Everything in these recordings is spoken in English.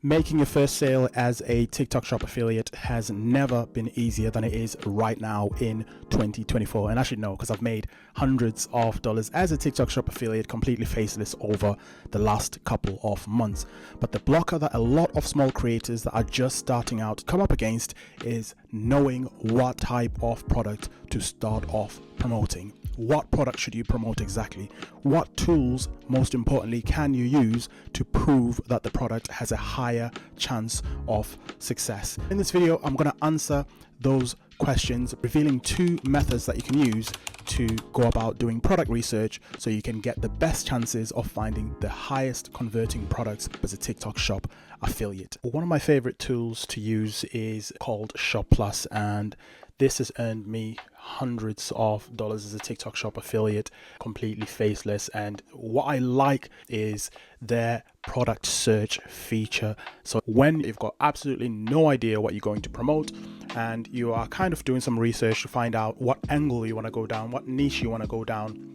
Making your first sale as a TikTok Shop affiliate has never been easier than it is right now in 2024. And I should know because I've made hundreds of dollars as a TikTok Shop affiliate completely faceless over the last couple of months. But the blocker that a lot of small creators that are just starting out come up against is knowing what type of product to start off promoting. What product should you promote exactly? What tools, most importantly, can you use to prove that the product has a higher chance of success? In this video, I'm going to answer those questions, revealing two methods that you can use to go about doing product research so you can get the best chances of finding the highest converting products as a TikTok Shop affiliate. One of my favorite tools to use is called Shop Plus, and this has earned me hundreds of dollars as a TikTok Shop affiliate, completely faceless. And what I like is their product search feature. So when you've got absolutely no idea what you're going to promote and you are kind of doing some research to find out what angle you want to go down, what niche you want to go down,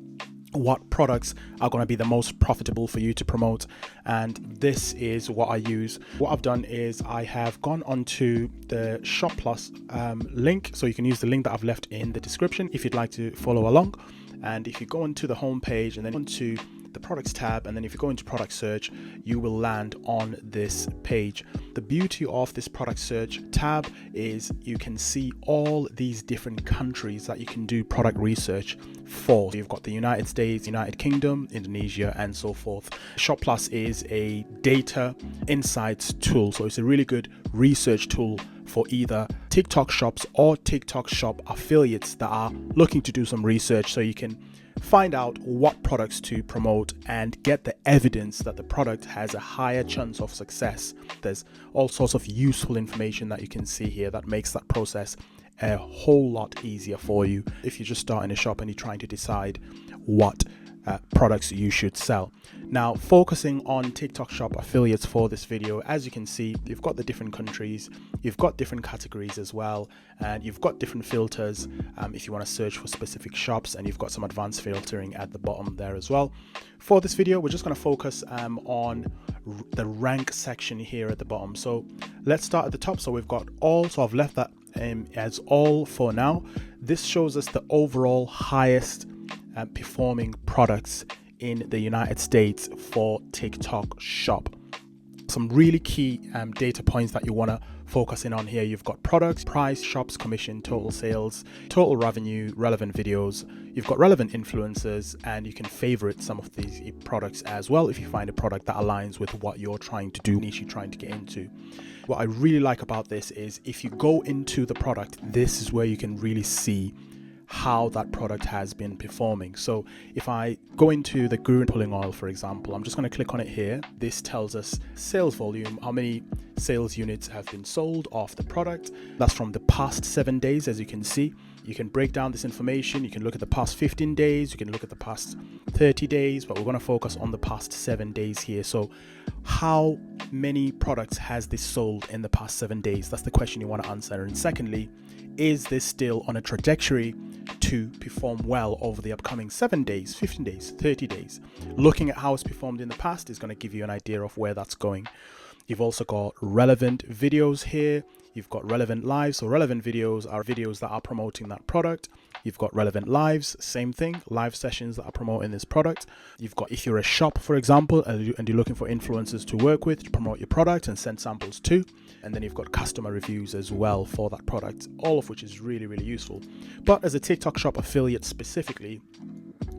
what products are going to be the most profitable for you to promote, and this is what I use. What I've done is I have gone onto the Shop Plus link, so you can use the link that I've left in the description if you'd like to follow along. And if you go into the home page and then onto the products tab, and then if you go into product search, you will land on this page. The beauty of this product search tab is you can see all these different countries that you can do product research for. So you've got the United States, United Kingdom, Indonesia, and so forth. Shop Plus is a data insights tool, so it's a really good research tool for either TikTok shops or TikTok Shop affiliates that are looking to do some research, so you can find out what products to promote and get the evidence that the product has a higher chance of success. There's all sorts of useful information that you can see here that makes that process a whole lot easier for you if you're just starting a shop and you're trying to decide what products you should sell. Now, focusing on TikTok Shop affiliates for this video, as you can see, you've got the different countries, you've got different categories as well, and you've got different filters if you want to search for specific shops, and you've got some advanced filtering at the bottom there as well. For this video, we're just going to focus on the rank section here at the bottom. So let's start at the top. So we've got all, so I've left that as all for now. This shows us the overall highest performing products in the United States for TikTok Shop. Some really key data points that you want to focus in on here. You've got products, price, shops, commission, total sales, total revenue, relevant videos. You've got relevant influencers, and you can favorite some of these products as well if you find a product that aligns with what you're trying to do, niche you're trying to get into. What I really like about this is if you go into the product, this is where you can really see how that product has been performing. So if I go into the Guru pulling oil, for example, I'm just going to click on it here. This tells us sales volume, how many sales units have been sold of the product. That's from the past 7 days, as you can see. You can break down this information. You can look at the past 15 days, you can look at the past 30 days, but we're going to focus on the past 7 days here. So how many products has this sold in the past 7 days? That's the question you want to answer. And secondly, is this still on a trajectory to perform well over the upcoming 7 days, 15 days, 30 days? Looking at how it's performed in the past is going to give you an idea of where that's going. You've also got relevant videos here. You've got relevant lives. So relevant videos are videos that are promoting that product. You've got relevant lives, same thing, live sessions that are promoting this product. You've got, if you're a shop, for example, and you're looking for influencers to work with to promote your product and send samples to. And then you've got customer reviews as well for that product, all of which is really, really useful. But as a TikTok Shop affiliate specifically,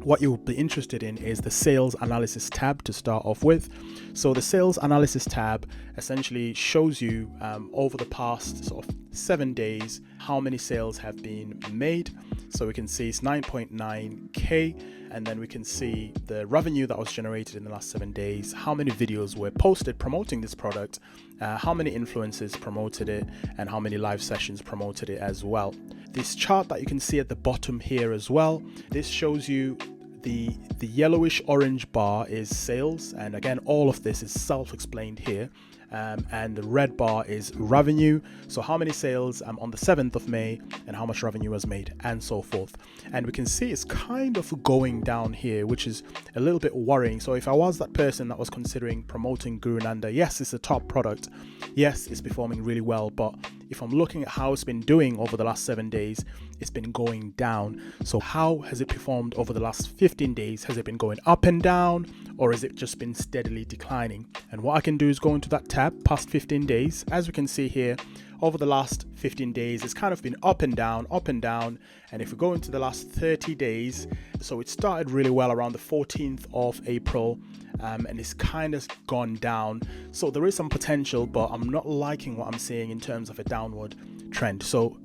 what you'll be interested in is the sales analysis tab to start off with. So the sales analysis tab essentially shows you over the past sort of 7 days how many sales have been made. So we can see it's 9.9K, and then we can see the revenue that was generated in the last 7 days, how many videos were posted promoting this product, how many influencers promoted it, and how many live sessions promoted it as well. This chart that you can see at the bottom here as well, this shows you The yellowish orange bar is sales, and again all of this is self-explained here. And the red bar is revenue, so how many sales on the 7th of May and how much revenue was made, and so forth. And we can see it's kind of going down here, which is a little bit worrying. So if I was that person that was considering promoting Guru Nanda, yes, it's a top product, yes, it's performing really well, but if I'm looking at how it's been doing over the last 7 days, it's been going down. So how has it performed over the last 15 days? Has it been going up and down, or has it just been steadily declining? And what I can do is go into that tab, past 15 days. As we can see here, over the last 15 days, it's kind of been up and down, up and down. And if we go into the last 30 days, so it started really well around the 14th of April, and it's kind of gone down. So there is some potential, but I'm not liking what I'm seeing in terms of a downward trend. So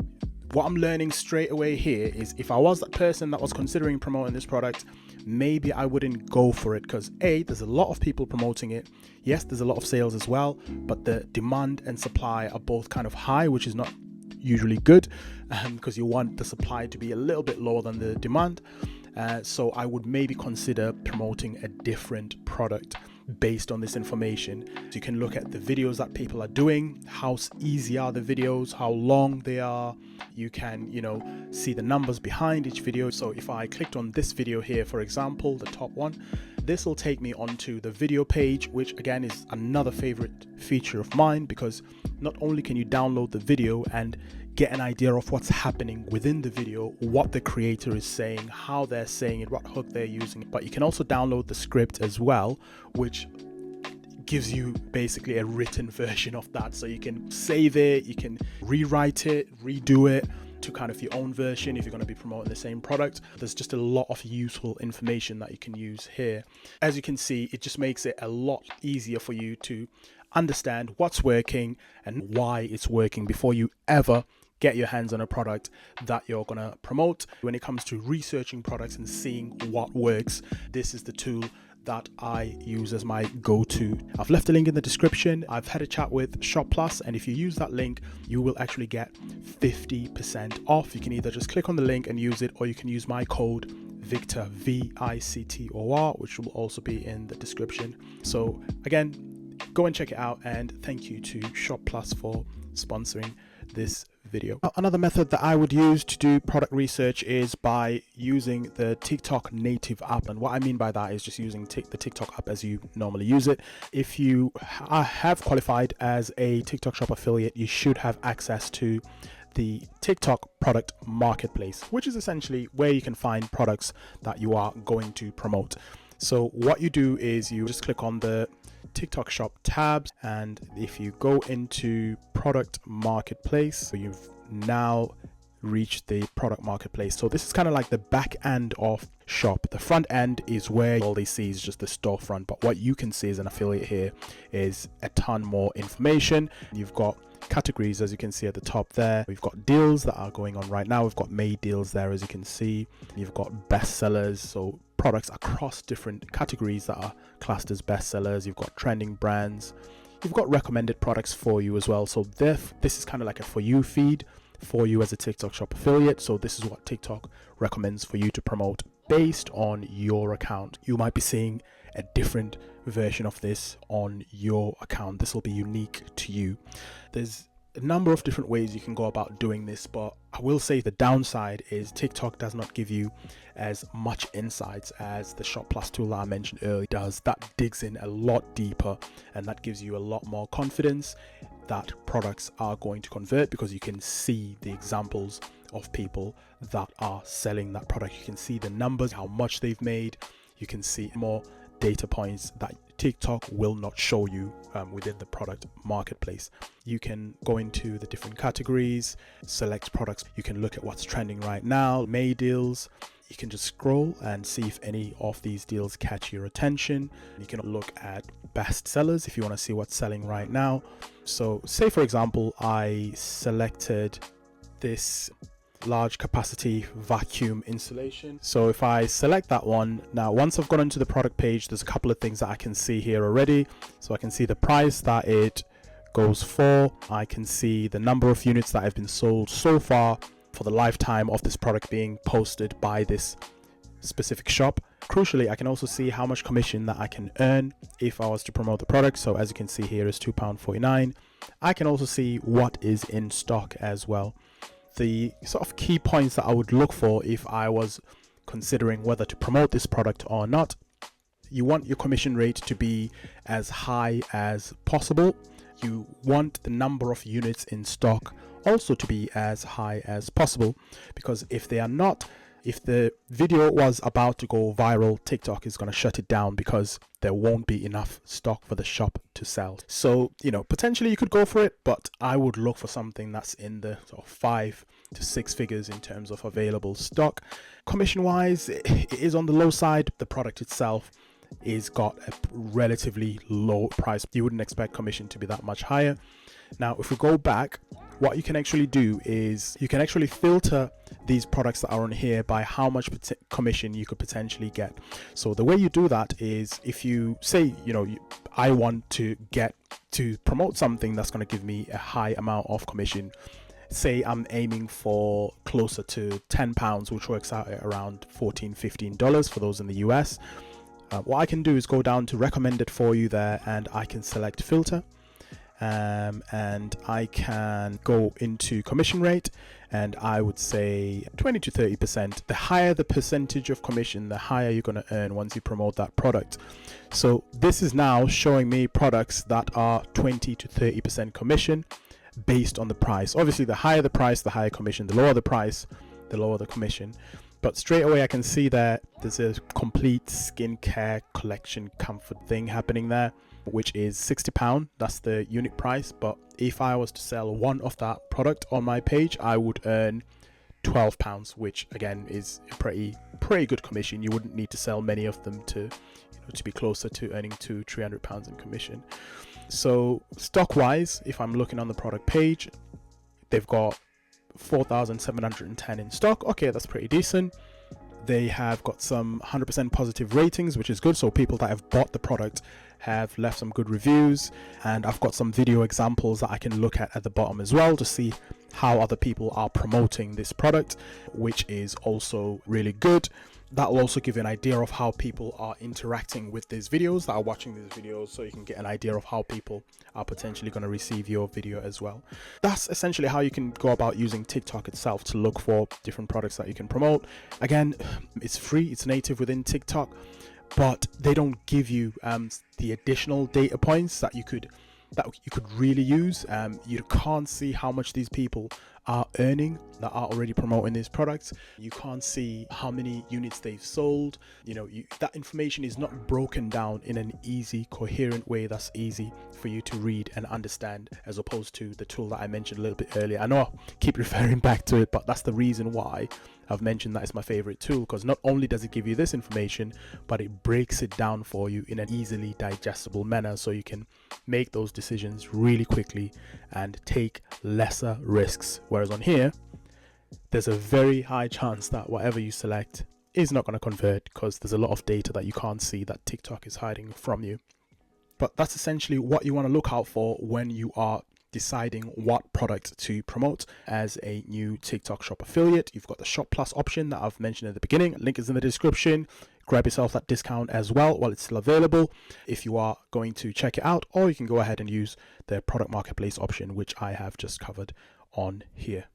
what I'm learning straight away here is, if I was that person that was considering promoting this product, maybe I wouldn't go for it, because there's a lot of people promoting it. Yes, there's a lot of sales as well, but the demand and supply are both kind of high, which is not usually good, because you want the supply to be a little bit lower than the demand. So I would maybe consider promoting a different product based on this information. So you can look at the videos that people are doing, how easy are the videos, how long they are. You can, see the numbers behind each video. So if I clicked on this video here, for example, the top one, this will take me onto the video page, which again is another favorite feature of mine, because not only can you download the video and get an idea of what's happening within the video, what the creator is saying, how they're saying it, what hook they're using, but you can also download the script as well, which gives you basically a written version of that. So you can save it, you can rewrite it, redo it to kind of your own version if you're going to be promoting the same product. There's just a lot of useful information that you can use here. As you can see, it just makes it a lot easier for you to understand what's working and why it's working before you ever get your hands on a product that you're going to promote. When it comes to researching products and seeing what works, this is the tool that I use as my go-to. I've left a link in the description. I've had a chat with Shop Plus, and if you use that link, you will actually get 50% off. You can either just click on the link and use it, or you can use my code Victor, VICTOR, which will also be in the description. So again, go and check it out, and thank you to Shop Plus for sponsoring this video. Another method that I would use to do product research is by using the TikTok native app. And what I mean by that is just using the TikTok app as you normally use it. If you have qualified as a TikTok Shop affiliate, you should have access to the TikTok product marketplace, which is essentially where you can find products that you are going to promote. So what you do is you just click on the TikTok Shop tabs, and if you go into product marketplace, so you've now reached the product marketplace. So this is kind of like the back end of Shop. The front end is where all they see is just the storefront, but what you can see as an affiliate here is a ton more information. You've got categories, as you can see at the top there. We've got deals that are going on right now. We've got May deals there, as you can see. You've got bestsellers, so products across different categories that are classed as bestsellers. You've got trending brands. You've got recommended products for you as well. So this is kind of like a for you feed for you as a TikTok Shop affiliate. So this is what TikTok recommends for you to promote based on your account. You might be seeing a different version of this on your account. This will be unique to you. There's a number of different ways you can go about doing this, but I will say the downside is TikTok does not give you as much insights as the Shop Plus tool that I mentioned earlier does. That digs in a lot deeper, and that gives you a lot more confidence that products are going to convert, because you can see the examples of people that are selling that product. You can see the numbers, how much they've made. You can see more data points that TikTok will not show you within the product marketplace. You can go into the different categories, select products. You can look at what's trending right now, May deals. You can just scroll and see if any of these deals catch your attention. You can look at best sellers if you want to see what's selling right now. So say, for example, I selected this large capacity vacuum installation. So if I select that one, now once I've gone into the product page, there's a couple of things that I can see here already. So I can see the price that it goes for. I can see the number of units that have been sold so far for the lifetime of this product being posted by this specific shop. Crucially, I can also see how much commission that I can earn if I was to promote the product. So as you can see here is £2.49. I can also see what is in stock as well. The sort of key points that I would look for if I was considering whether to promote this product or not: you want your commission rate to be as high as possible. You want the number of units in stock also to be as high as possible, because if they are not, if the video was about to go viral, TikTok is going to shut it down because there won't be enough stock for the shop to sell. So, potentially you could go for it, but I would look for something that's in the sort of 5 to 6 figures in terms of available stock. Commission wise, it is on the low side. The product itself is got a relatively low price. You wouldn't expect commission to be that much higher. Now, if we go back, what you can actually do is you can actually filter these products that are on here by how much commission you could potentially get. So the way you do that is, if you say, I want to get to promote something that's going to give me a high amount of commission. Say I'm aiming for closer to £10, which works out at around $14-15 for those in the US. What I can do is go down to recommended for you there, and I can select filter. And I can go into commission rate, and I would say 20 to 30%. The higher the percentage of commission, the higher you're going to earn once you promote that product. So this is now showing me products that are 20 to 30% commission based on the price. Obviously, the higher the price, the higher commission. The lower the price, the lower the commission. But straight away I can see that there's a complete skincare collection comfort thing happening there, which is £60. That's the unit price. But if I was to sell one of that product on my page, I would earn £12, which again is a pretty good commission. You wouldn't need to sell many of them to be closer to earning £200-300 in commission. So stock wise, if I'm looking on the product page, they've got 4,710 in stock. Okay, that's pretty decent. They have got some 100% positive ratings, which is good. So people that have bought the product have left some good reviews, and I've got some video examples that I can look at the bottom as well to see how other people are promoting this product, which is also really good. That will also give you an idea of how people are interacting with these videos, that are watching these videos, so you can get an idea of how people are potentially going to receive your video as well. That's essentially how you can go about using TikTok itself to look for different products that you can promote. Again, it's free, it's native within TikTok, but they don't give you the additional data points that you could really use. You can't see how much these people are earning that are already promoting these products. You can't see how many units they've sold. That information is not broken down in an easy, coherent way that's easy for you to read and understand, as opposed to the tool that I mentioned a little bit earlier. I know I keep referring back to it, but that's the reason why I've mentioned that it's my favorite tool, because not only does it give you this information, but it breaks it down for you in an easily digestible manner, so you can make those decisions really quickly and take lesser risks. Whereas on here, there's a very high chance that whatever you select is not going to convert, because there's a lot of data that you can't see that TikTok is hiding from you. But that's essentially what you want to look out for when you are deciding what product to promote as a new TikTok shop affiliate. You've got the Shop Plus option that I've mentioned at the beginning. Link is in the description. Grab yourself that discount as well while it's still available if you are going to check it out, or you can go ahead and use the product marketplace option, which I have just covered on here.